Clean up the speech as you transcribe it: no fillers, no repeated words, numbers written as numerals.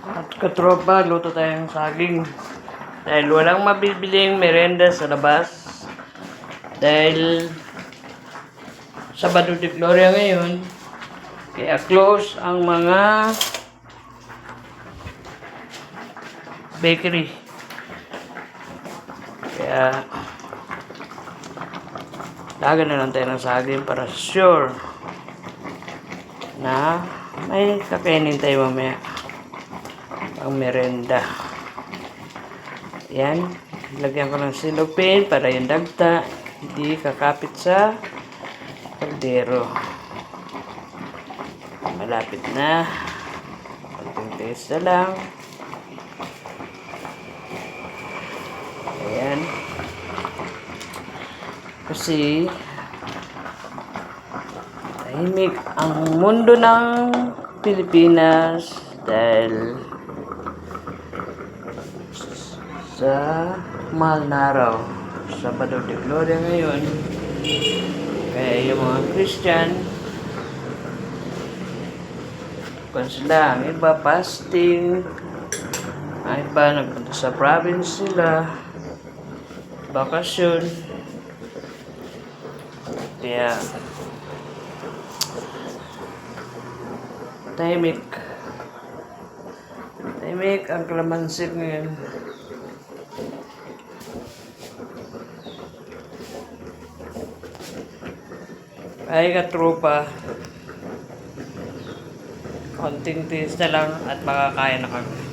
At katropa, luto tayong saging. Dahil walang mabibiling merenda sa labas. Dahil Sabado de Gloria ngayon. Kaya close ang mga bakery. Kaya lagan na lang tayo ng saging para sure na may kakainin tayo mamaya ang merenda. Yan, lagyan ko ng silupin para yung dagta hindi kakapit sa kaldero. Malapit na, konting taste na lang. Ayan, kasi tahimik ang mundo ng Pilipinas dahil sa mahal na araw, Sabado de Gloria ngayon. Kaya yung mga Christian, kung sila, ang iba fasting, ang iba nagpunta sa province sila, bakasyon. Kaya tahimik ang kalamansi ngayon. Ay katropa, konting taste na lang at makakain na kami.